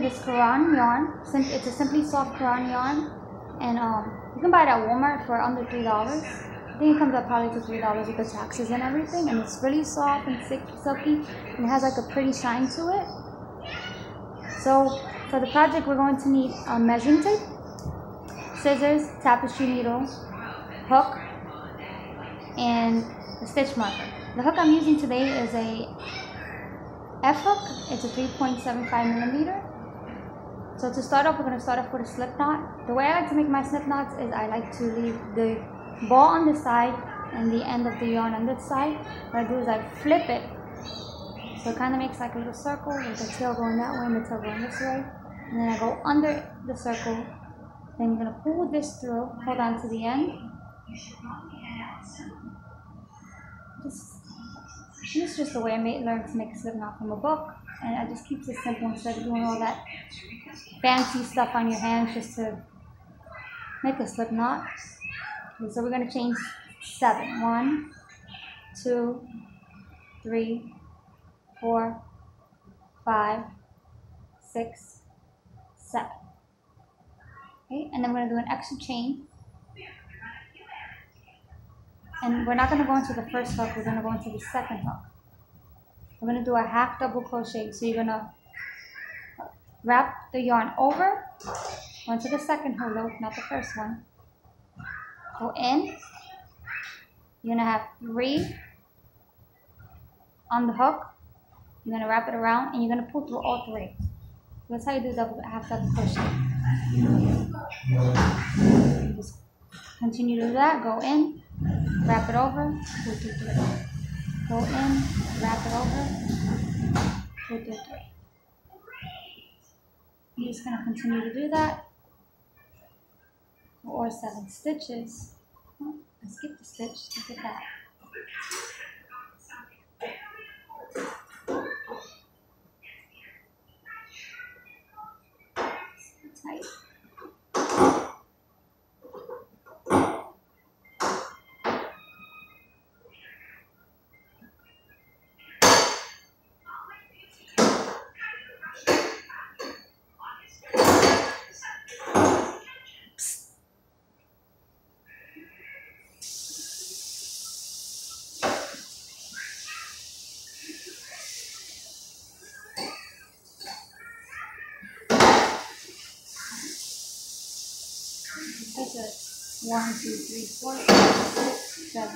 this Quran yarn. It's a Simply Soft Quran yarn, and you can buy it at Walmart for under $3. I think it comes up probably to $3 with the taxes and everything, and it's really soft and silky, and it has like a pretty shine to it. So for the project, we're going to need a measuring tape, scissors, tapestry needle, hook, and a stitch marker. The hook I'm using today is a F hook. It's a 3.75 millimeter. So to start off, we're going to start off with a slip knot. The way I like to make my slip knots is I like to leave the ball on the side and the end of the yarn on this side. What I do is I flip it, so it kind of makes like a little circle with the tail going that way and the tail going this way. And then I go under the circle. Then you're going to pull this through, hold on to the end. This is just the way I learned to make a slip knot from a book, and I just keep it simple instead of doing all that fancy stuff on your hands just to make a slip knot. Okay, so we're going to chain 7. 1, 2, 3, 4, 5, 6, 7. Okay, and then we're going to do an extra chain. And we're not going to go into the first hook, we're going to go into the second hook. We're going to do a half double crochet. So you're going to wrap the yarn over, go into the second hook loop, not the first one. Go in. You're going to have 3 on the hook. You're going to wrap it around, and you're going to pull through all 3. That's how you do half double crochet. Just continue to do that. Go in, wrap it over, pull through 3. Go in, wrap it over, pull through 3. You're just going to continue to do that for 7 stitches. Oh, I skipped a stitch. Look at that. Tight. That's 1, 2, 3, 4, 5, 6, 7.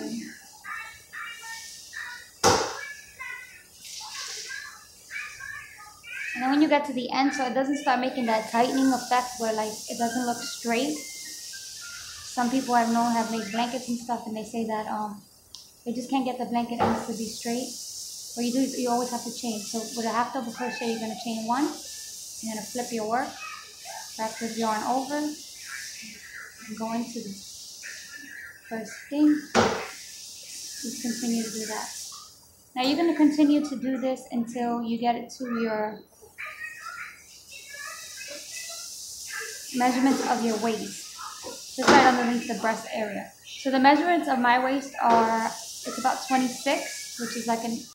And then when you get to the end, so it doesn't start making that tightening effect where like it doesn't look straight. Some people I've known have made blankets and stuff, and they say that they just can't get the blanket ends to be straight. What you do is you always have to chain. So with a half double crochet, you're going to chain 1. You're going to flip your work, wrap the yarn over, and go into the first thing. Just continue to do that. Now you're going to continue to do this until you get it to your measurements of your waist, just right underneath the breast area. So the measurements of my waist are, it's about 26, which is like it's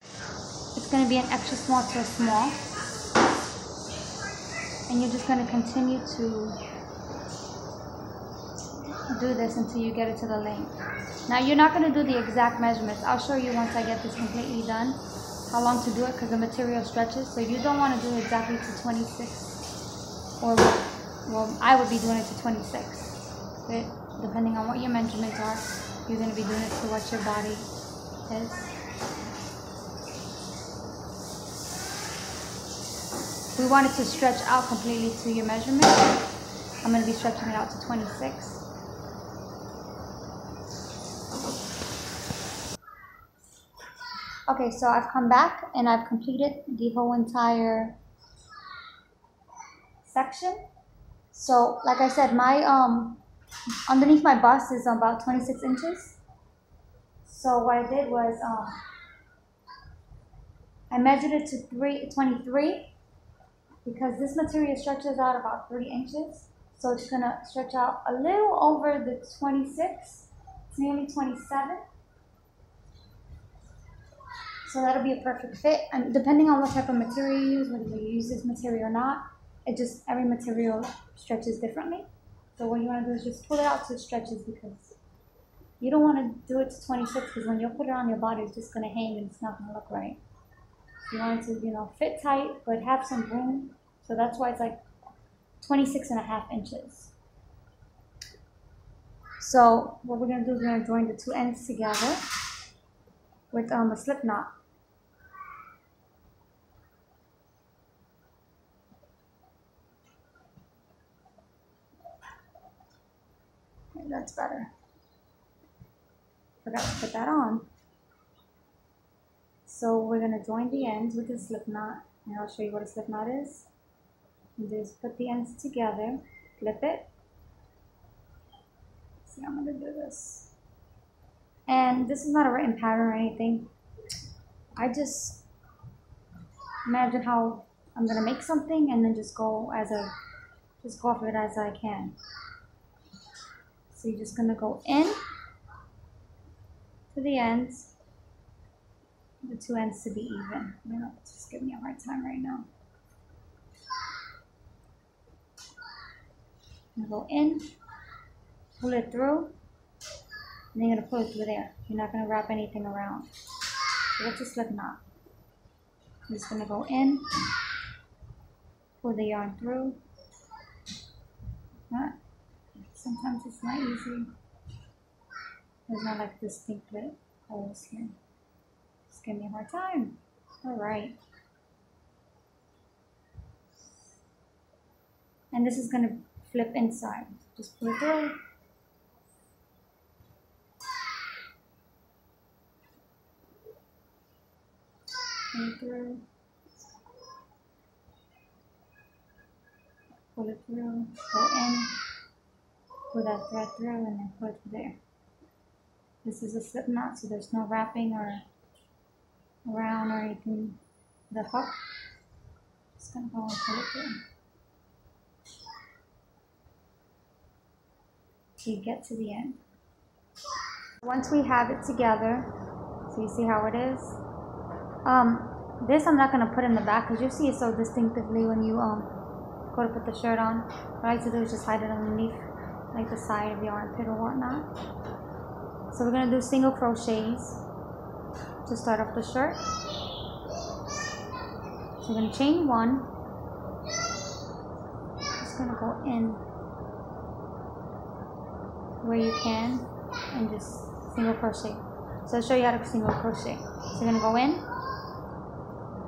going to be an extra small to a small. And you're just going to continue to do this until you get it to the length. Now you're not going to do the exact measurements. I'll show you once I get this completely done how long to do it, because the material stretches. So you don't want to do it exactly to 26, or well, I would be doing it to 26. But depending on what your measurements are, you're going to be doing it to what your body is. We want it to stretch out completely to your measurement. I'm going to be stretching it out to 26. Okay, so I've come back and I've completed the whole entire section. So like I said, my underneath my bust is about 26 inches. So what I did was I measured it to 23, because this material stretches out about 3 inches. So it's gonna stretch out a little over the 26. It's nearly 27. So that'll be a perfect fit. And depending on what type of material you use, whether you use this material or not, it just, every material stretches differently. So what you want to do is just pull it out so it stretches, because you don't want to do it to 26, because when you put it on your body, it's just going to hang and it's not going to look right. You want it to, you know, fit tight, but have some room. So that's why it's like 26.5 inches. So what we're going to do is we're going to join the two ends together with a slip knot. Okay, that's better. Forgot to put that on. So we're going to join the ends with a slip knot, and I'll show you what a slip knot is. You just put the ends together, flip it. See, I'm going to do this. And this is not a written pattern or anything. I just imagine how I'm going to make something and then just go off of it as I can. So you're just going to go in to the ends, the two ends to be even. You know, it's just giving me a hard time right now. I'm going to go in, pull it through, and then you're going to pull it through there. You're not going to wrap anything around. So that's a slip knot. I'm just going to go in, pull the yarn through. Sometimes it's not easy. There's not like distinct holes here. Just give me a hard time. Alright. And this is going to flip inside. Just pull it through. Pull it through. Pull it through. Go in. Pull that thread through and then pull it through there. This is a slip knot, so there's no wrapping or around or anything. The hook. Just gonna go and pull it through. So you get to the end. Once we have it together, so you see how it is. This I'm not gonna put in the back because you see it so distinctively when you go to put the shirt on. What I like to do is just hide it underneath, like the side of the armpit or whatnot. So we're going to do single crochets to start off the shirt. So we're going to chain one. Just going to go in where you can and just single crochet. So I'll show you how to single crochet. So you're going to go in,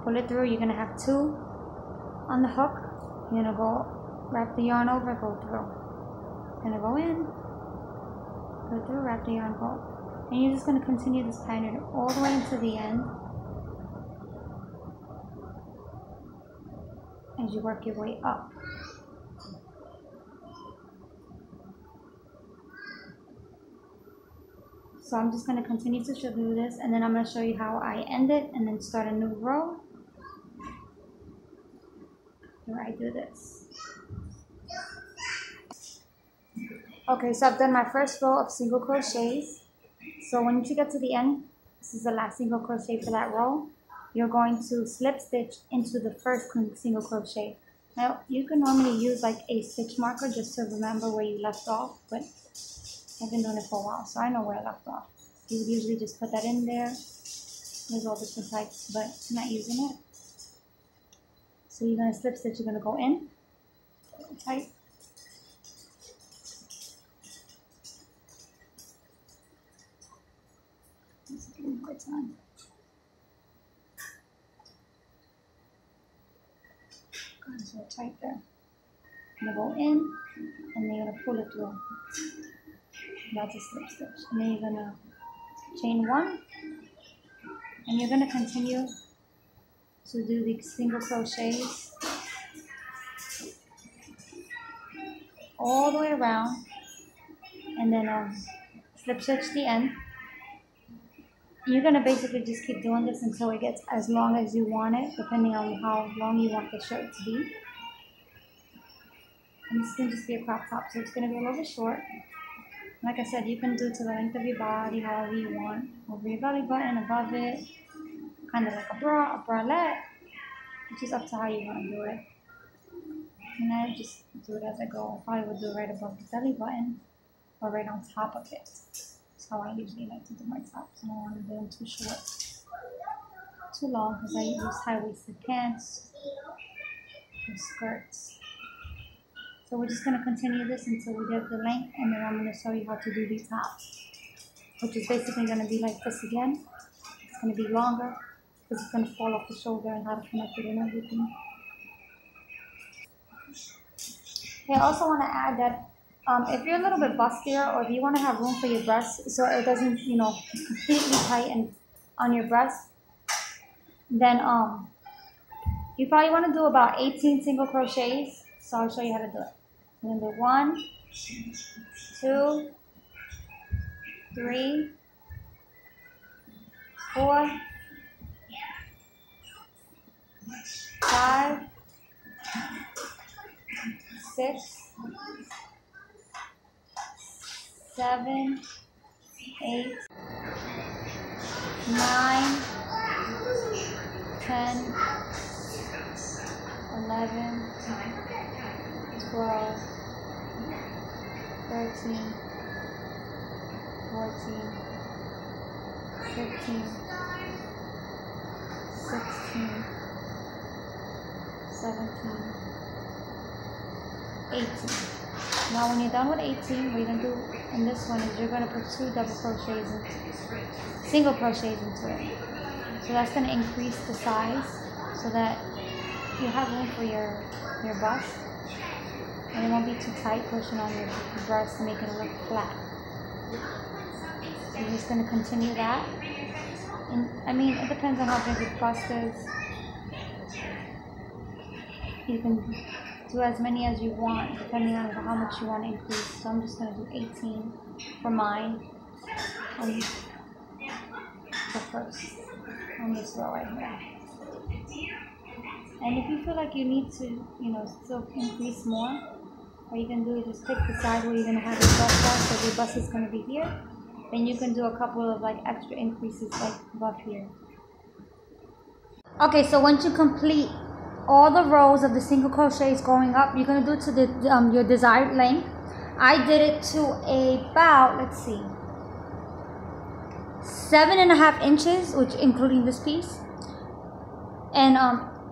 pull it through. You're going to have two on the hook. You're going to go wrap the yarn over, go through. Gonna go in, go through, wrap the yarn, go. And you're just gonna continue this pattern all the way into the end as you work your way up. So I'm just gonna continue to do this, and then I'm gonna show you how I end it and then start a new row where I do this. Okay, so I've done my first row of single crochets. So when you get to the end, this is the last single crochet for that row. You're going to slip stitch into the first single crochet. Now you can normally use like a stitch marker just to remember where you left off, but I've been doing it for a while, so I know where I left off. You would usually just put that in there. There's all different types, but I'm not using it. So you're going to slip stitch, you're going to go in, tight. Time. So tight there. I'm going to go in and then you're going to pull it through. That's a slip stitch. And then you're going to chain one and you're going to continue to do the single crochets all the way around and then slip stitch the end. You're going to basically just keep doing this until it gets as long as you want it, depending on how long you want the shirt to be. And this can just be a crop top, so it's going to be a little bit short. Like I said, you can do it to the length of your body, however you want. Over your belly button, above it, kind of like a bra, a bralette. It's just up to how you want to do it. looking at it, just do it as I go. I probably would do it right above the belly button or right on top of it. That's how I usually like to do my tops. I don't want to do them too short, too long, because I use high-waisted pants or skirts. So we're just going to continue this until we get the length, and then I'm going to show you how to do the tops, which is basically going to be like this again. It's going to be longer because it's going to fall off the shoulder, and how to connect it and everything. Okay, I also want to add that if you're a little bit bustier, or if you want to have room for your breasts so it doesn't, you know, completely tighten on your breast, then you probably want to do about 18 single crochets. So I'll show you how to do it. And then do 1, 2, 3, 4, 5, 6, 7, 8, 9, 10, 11, 12, 13, 14, 15, 16, 17, 18. Now when you're done with 18, what you're going to do in this one is you're going to put 2 double crochets into single crochets into it. So that's going to increase the size so that you have room for your bust, and it won't be too tight pushing on your breast and making it look flat. So you're just going to continue that. And I mean, it depends on how big your bust is. You can do as many as you want depending on how much you want to increase. So I'm just going to do 18 for mine on the first, on this row right here. And if you feel like you need to, you know, still increase more, what you can do is just pick the side where you're going to have your bust off, so your bust is going to be here. Then you can do a couple of like extra increases like above here. Okay, so once you complete all the rows of the single crochets going up, you're going to do to the your desired length. I did it to about, let's see, 7.5 inches, which including this piece. And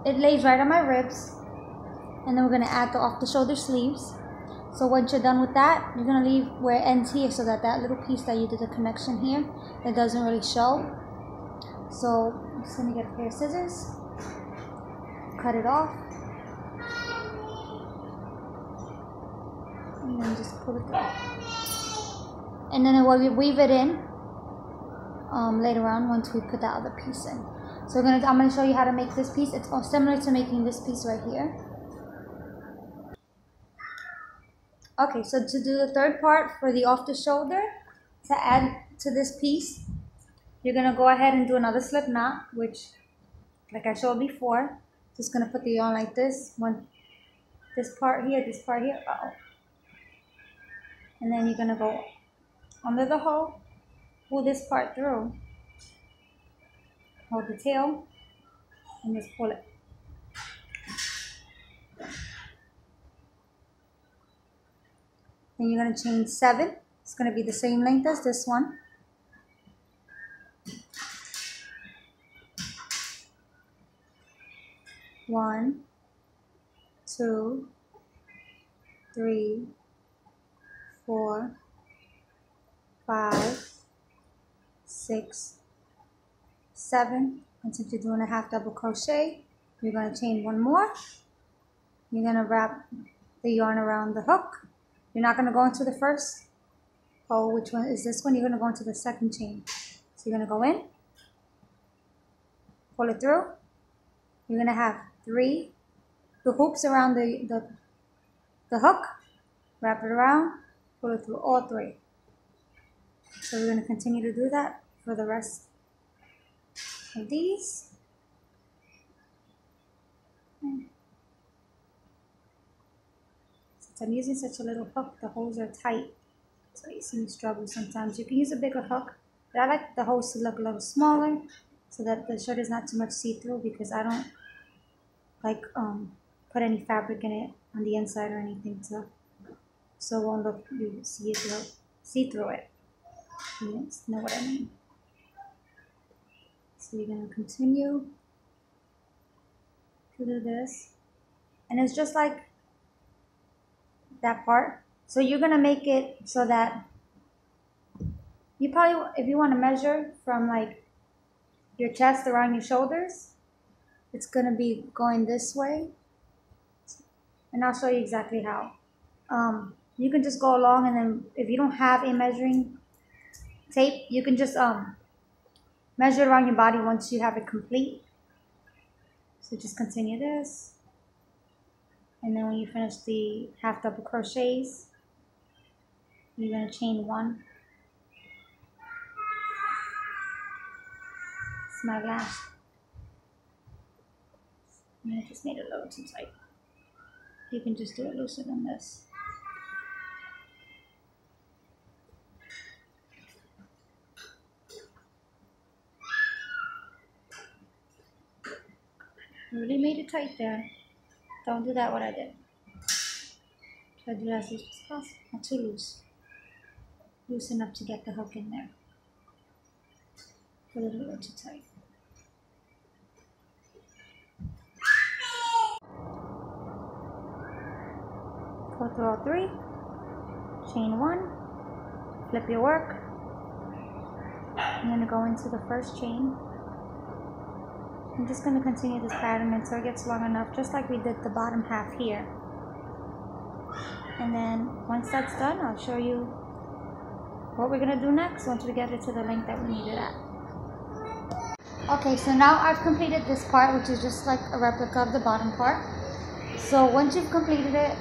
it lays right on my ribs. And then we're going to add the off the shoulder sleeves. So once you're done with that, you're going to leave where it ends here, so that that little piece that you did the connection here, it doesn't really show. So I'm just going to get a pair of scissors, cut it off, and then just pull it through. And then we'll weave it in later on once we put that other piece in. So I'm going to show you how to make this piece. It's similar to making this piece right here. Okay, so to do the third part for the off the shoulder, to add to this piece, you're going to go ahead and do another slip knot, which, like I showed before, just going to put the yarn like this, this part here, and then you're going to go under the hole, pull this part through, hold the tail, and just pull it. Then you're going to chain 7. It's going to be the same length as this one. One, 2, 3, 4, 5, 6, 7. And since you're doing a half double crochet, you're going to chain 1 more. You're going to wrap the yarn around the hook. You're not going to go into the first hole, which one is this one. You're going to go into the second chain. So you're going to go in, pull it through. You're going to have 3 hoops around the hook, wrap it around, pull it through all 3. So we're going to continue to do that for the rest of these. Since I'm using such a little hook, the holes are tight, so you see me struggle sometimes. You can use a bigger hook, but I like the holes to look a little smaller so that the shirt is not too much see-through, because I don't like put any fabric in it on the inside or anything so it won't look, you see through it. You know what I mean? So you're gonna continue to do this, and it's just like that part. So you're gonna make it so that you probably, if you want to measure from like your chest around your shoulders, it's gonna be going this way, and I'll show you exactly how. You can just go along, and then if you don't have a measuring tape, you can just measure around your body once you have it complete. So just continue this, and then when you finish the half double crochets, you're going to chain 1. It's my last. And I just made it a little too tight. You can just do it looser than this. I really made it tight there. Don't do that what I did. Try to do that as loose as possible. Not too loose. Loose enough to get the hook in there. Put it a little too tight. Go through all 3. Chain 1. Flip your work. I'm going to go into the first chain. I'm just going to continue this pattern until it gets long enough, just like we did the bottom half here. And then once that's done, I'll show you what we're going to do next once we get it to the length that we need it at. Okay, so now I've completed this part, which is just like a replica of the bottom part. So once you've completed it,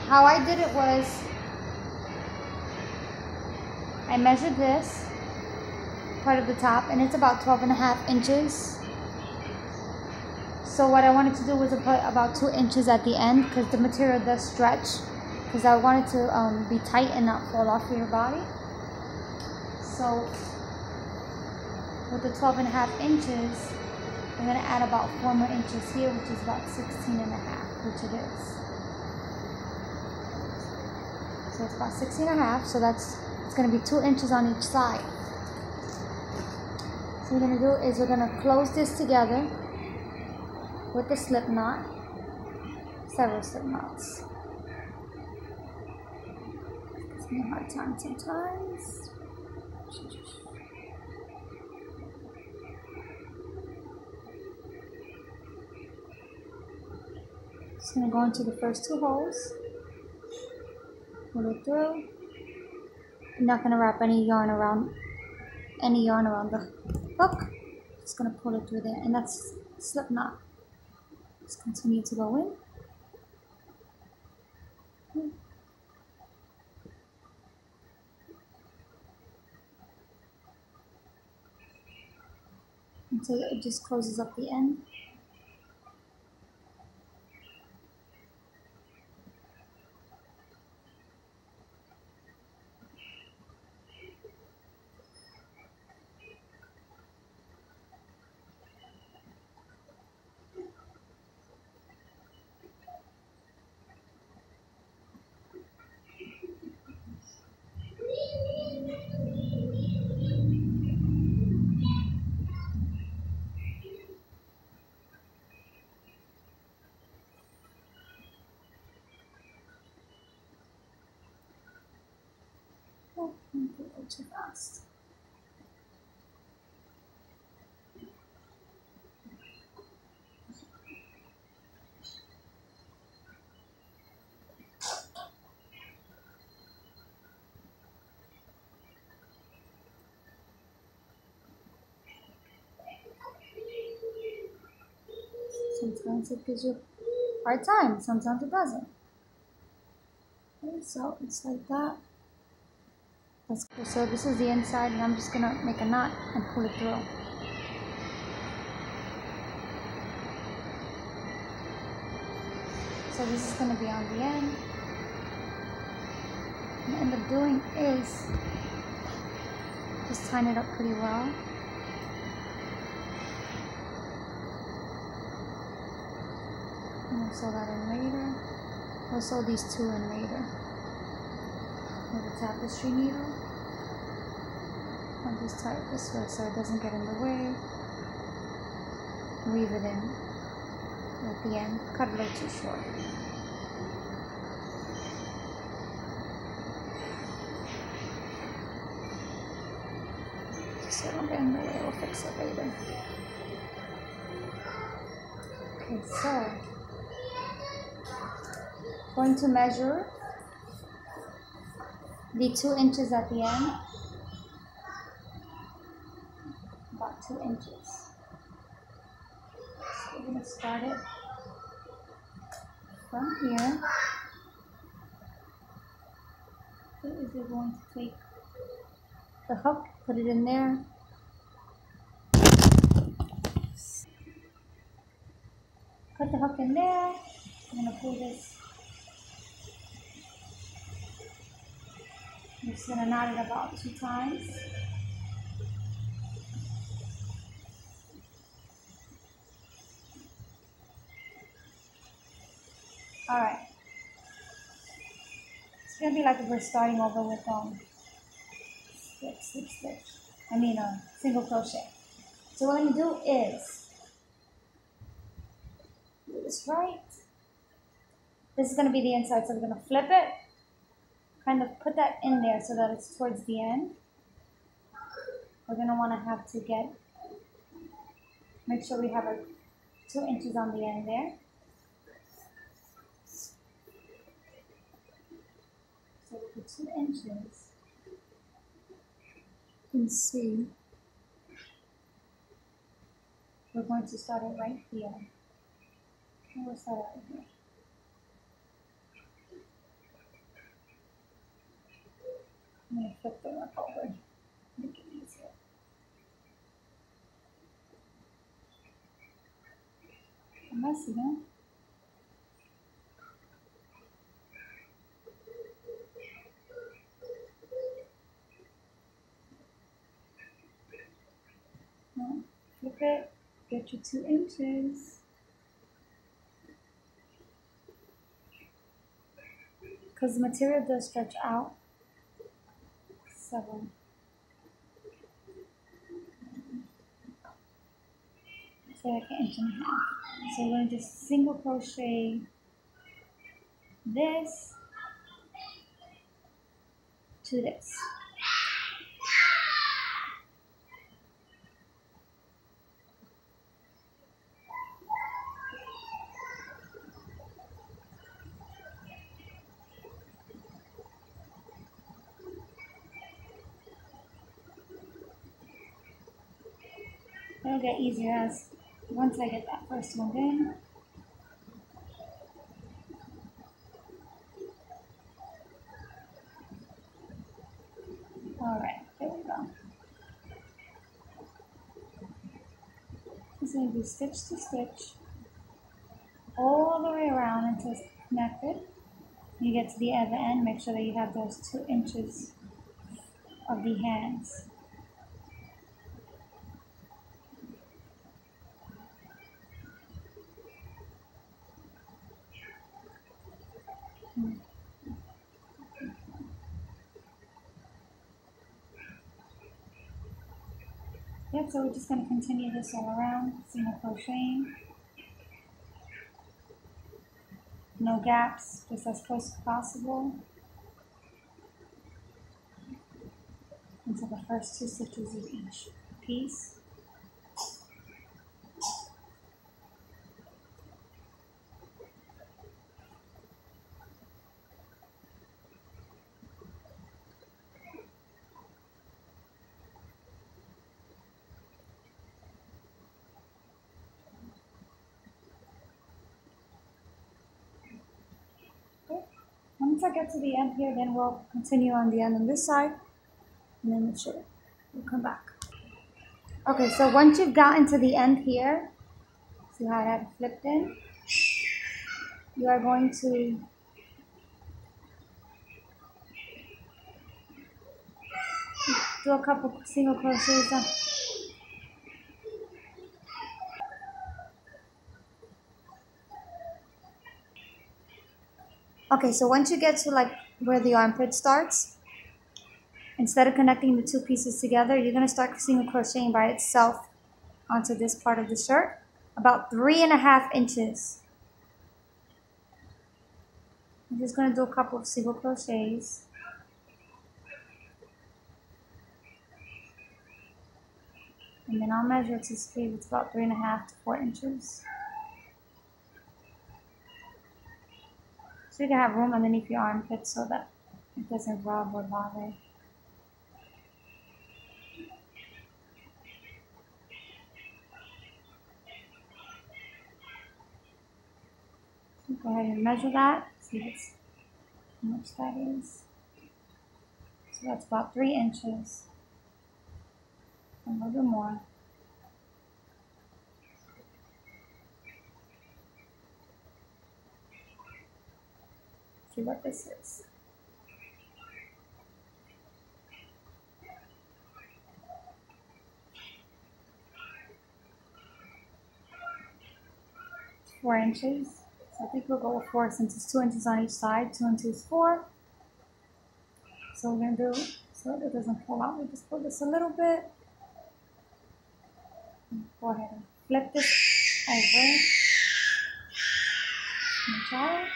how I did it was I measured this part of the top, and it's about 12.5 inches. So what I wanted to do was to put about 2 inches at the end, because the material does stretch, because I wanted to be tight and not fall off of your body. So with the 12.5 inches, I'm going to add about 4 more inches here, which is about 16.5, which it is. So it's about 16.5, so it's going to be 2 inches on each side. So what we're going to do is we're going to close this together with the slip knot, several slip knots. Gives me a hard time sometimes. Just going to go into the first 2 holes, pull it through. I'm not going to wrap any yarn around the hook. Just going to pull it through there, and that's slip knot. Just continue to go in. Until it just closes up the end. Oh, I'm a little too fast. Sometimes it gives you a hard time, sometimes it doesn't. Okay, so it's like that. That's cool. So this is the inside, and I'm just gonna make a knot and pull it through. So this is gonna be on the end. What I end up doing is just tying it up pretty well. Just tying it up pretty well. sew that in later. We'll sew these two in later. With a tapestry needle. I'll just tie it this way so it doesn't get in the way. Weave it in at the end. Cut it a little too short. Just so it don't get in the way, we'll fix it later. Okay, so going to measure the 2 inches at the end. About 2 inches. So we're going to start it from here. So is it going to take the hook, put it in there. Put the hook in there. I'm going to pull this. I'm just going to knot it about 2 times. Alright. It's going to be like if we're starting over with single crochet. So what I'm going to do is do this right. This is going to be the inside, so we're going to flip it. Kind of put that in there so that it's towards the end. We're going to want to make sure we have our 2 inches on the end there. So with the 2 inches, you can see we're going to start it right here. And we'll start it right here. I'm going to flip them up over, make it easier. Messy, huh? No, flip it, get your 2 inches. Because the material does stretch out. 7. So like an inch and a half. So we're going to just single crochet this to this. It'll get easier as once I get that first one in. Alright, there we go. Just going to do stitch to stitch all the way around until it's connected. You get to the other end, make sure that you have those 2 inches of the hands. Yep, so we're just going to continue this all around, single crocheting. No gaps, just as close as possible until the first 2 stitches of each piece. Once I get to the end here, then we'll continue on the end on this side, and then we'll come back. Okay, so once you've gotten to the end here, see how I have it flipped in? You are going to do a couple single crochets down. Okay, so once you get to like where the armpit starts, instead of connecting the two pieces together, you're going to start single crocheting by itself onto this part of the shirt, about 3.5 inches. I'm just going to do a couple of single crochets. And then I'll measure to see if it's about 3.5 to 4 inches. So you can have room underneath your armpit so that it doesn't rub or bother. Go ahead and measure that, see how much that is. So that's about 3 inches. A little bit more. See what this is. It's 4 inches. So I think we'll go with 4 since it's 2 inches on each side. 2 and 2 is 4. So we're going to do, so it doesn't pull out, we just pull this a little bit. Go ahead and flip this over. And try it.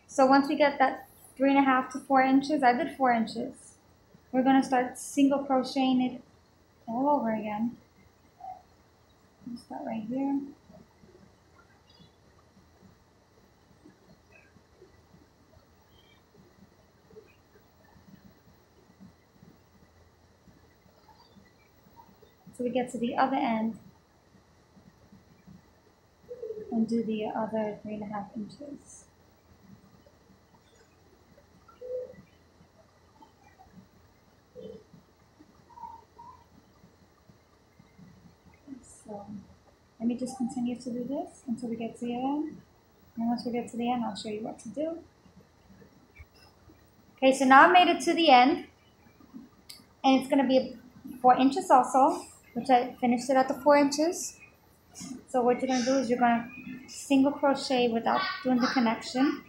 So once we get that 3.5 to 4 inches, I did 4 inches. We're going to start single crocheting it all over again. I'll start right here. So we get to the other end and do the other 3.5 inches. So let me just continue to do this until we get to the end. And once we get to the end, I'll show you what to do. Okay, so now I made it to the end. And it's going to be 4 inches also, which I finished it at the 4 inches. So what you're going to do is you're going to single crochet without doing the connection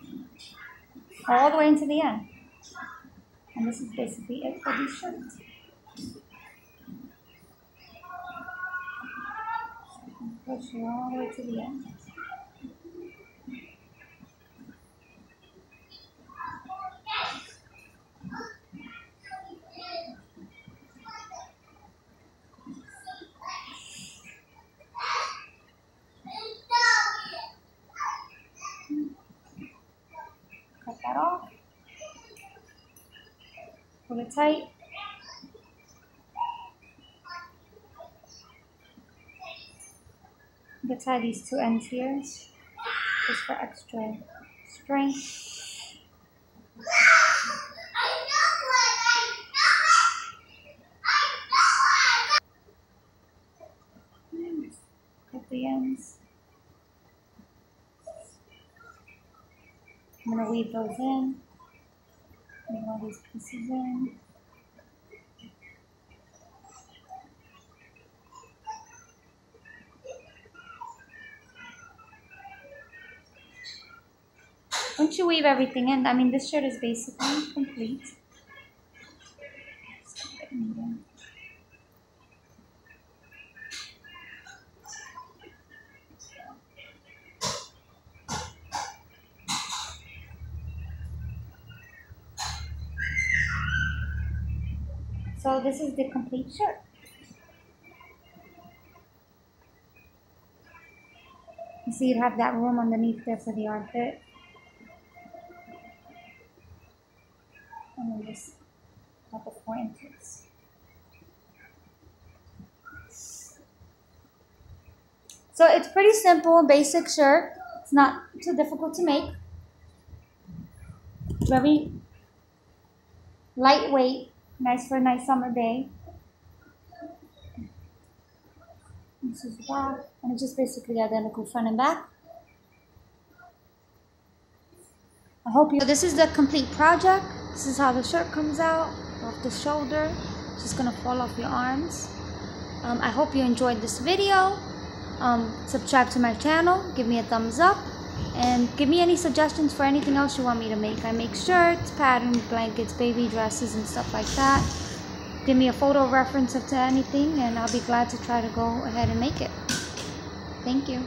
all the way into the end. And this is basically it for these shirts. Crochet all the way to the end. Cut that off. Pull it tight. I'm going to tie these two ends here just for extra strength. Cut the ends. I'm going to weave those in. Weave all these pieces in. Once you weave everything in, I mean, this shirt is basically complete. So this is the complete shirt. You see you have that room underneath there for the armpit. And then just about the 4 inches. So it's pretty simple, basic shirt. It's not too difficult to make. Very lightweight, nice for a nice summer day. This is the back, and it's just basically identical front and back. I hope you. So this is the complete project. This is how the shirt comes out off the shoulder. It's just gonna fall off your arms. I hope you enjoyed this video. subscribe to my channel, give me a thumbs up, and give me any suggestions for anything else you want me to make. I make shirts, patterns, blankets, baby dresses, and stuff like that. Give me a photo reference to anything, and I'll be glad to try to go ahead and make it. Thank you.